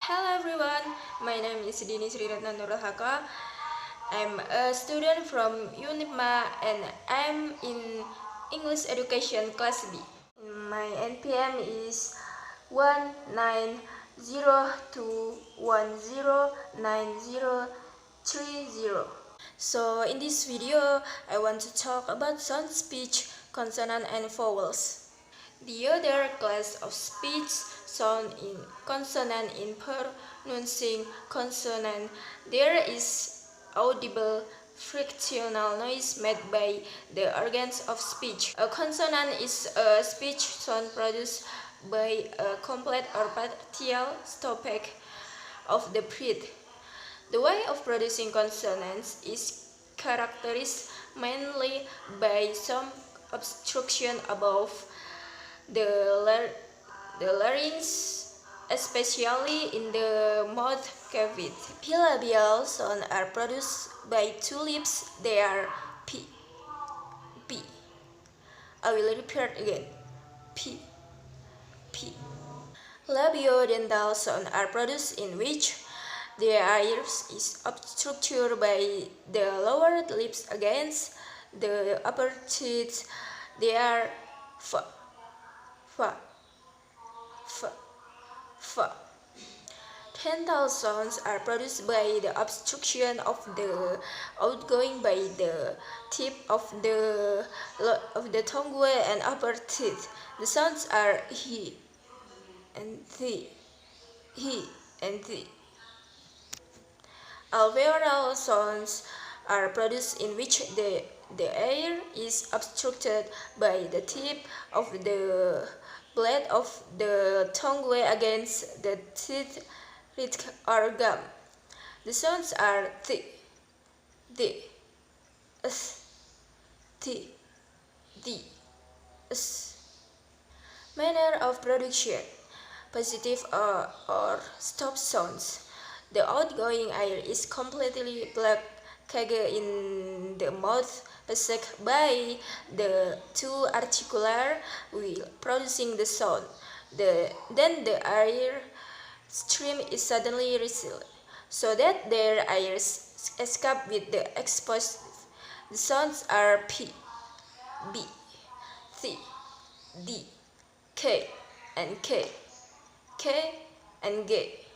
Hello everyone, my name is Dini Retno. I'm a student from UNIPMA and I'm in English Education Class B. My NPM is 19021090030. So in this video, I want to talk about sound speech, consonant and vowels. The other class of speech sound in consonant. In pronouncing consonant, there is audible frictional noise made by the organs of speech. A consonant is a speech sound produced by a complete or partial stoppage of the breath. The way of producing consonants is characterized mainly by some obstruction above the larynx, especially in the mouth cavity. Bilabial sounds are produced by two lips. They are P, P. I will repeat again. P, P. Labiodental sounds are produced in which the air is obstructed by the lower lips against the upper teeth. They are F, F, F, F. Dental sounds are produced by the obstruction of the outgoing by the tip of the tongue and upper teeth. The sounds are he and the, he and the. Alveolar sounds are produced in which the air is obstructed by the tip of the blade of the tongue against the teeth or gum. The sounds are the, s, the, s. Manner of production: positive or stop sounds. The outgoing air is completely blocked in the mouth passage by the two articular wheels producing the sound. Then the air stream is suddenly receded, so that their air escape with the exposed. The sounds are P, B, C, D, K, and K, K, and G.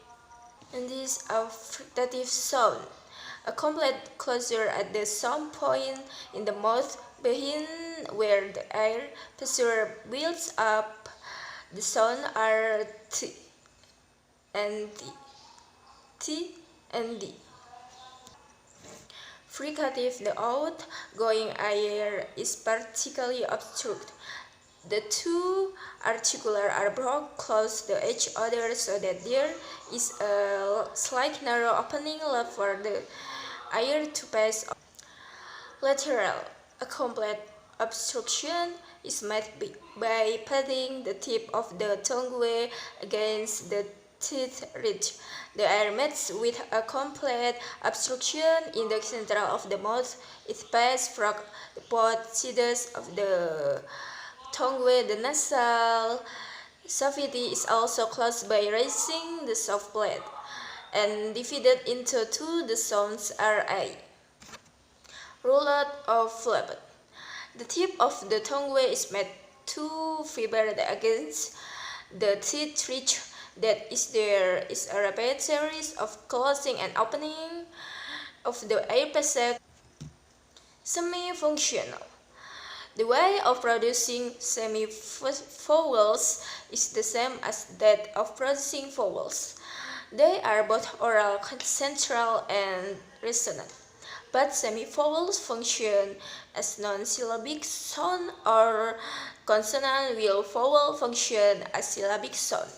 And this affricative sound, a complete closure at the sound point in the mouth behind where the air pressure builds up. The sound are T and D, T and D. Fricative, the outgoing air is partially obstructed. The two articular are brought close to each other so that there is a slight narrow opening left for the air to pass. Lateral, a complete obstruction is made by patting the tip of the tongue against the teeth ridge. The air meets with a complete obstruction in the center of the mouth. It passes from both sides of the tongue. The nasal cavity is also closed by raising the soft plate and divided into two. The sounds are A. Roulette or flap. The tip of the tongue is made to vibrate against the teeth ridge. That is, there is a rapid series of closing and opening of the air passage. Semi-functional. The way of producing semi-vowels is the same as that of producing vowels. They are both oral, central, and resonant. But semi-vowels function as non-syllabic sound or consonant, while vowel function as syllabic sound.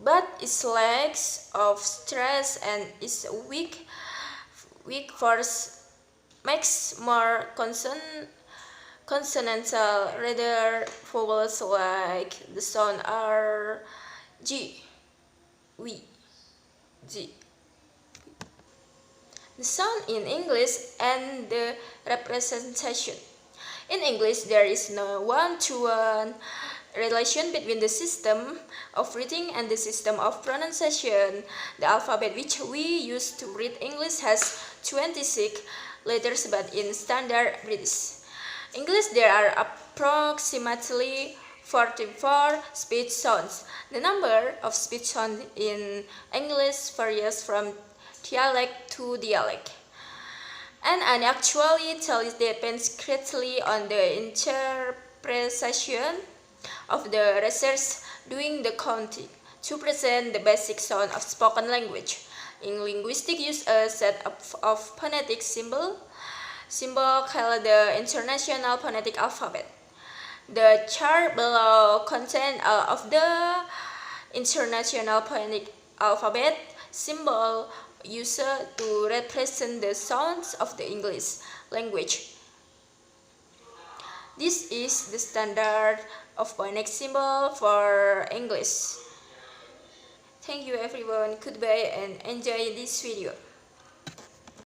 But it lacks of stress and is weak force makes more consonantal rather vowels like the sound R, G, V, G. The sound in English and the representation. In English, there is no one-to-one relation between the system of reading and the system of pronunciation. The alphabet which we use to read English has 26 letters, but in standard British English there are approximately 44 speech sounds. The number of speech sounds in English varies from dialect to dialect, and actually it depends greatly on the interpretation of the research doing the counting to present the basic sound of spoken language. In linguistics, use a set of phonetic symbol called the International Phonetic Alphabet. The chart below contains all of the International Phonetic Alphabet symbol used to represent the sounds of the English language. This is the standard of phonics symbol for English. Thank you everyone, goodbye and enjoy this video.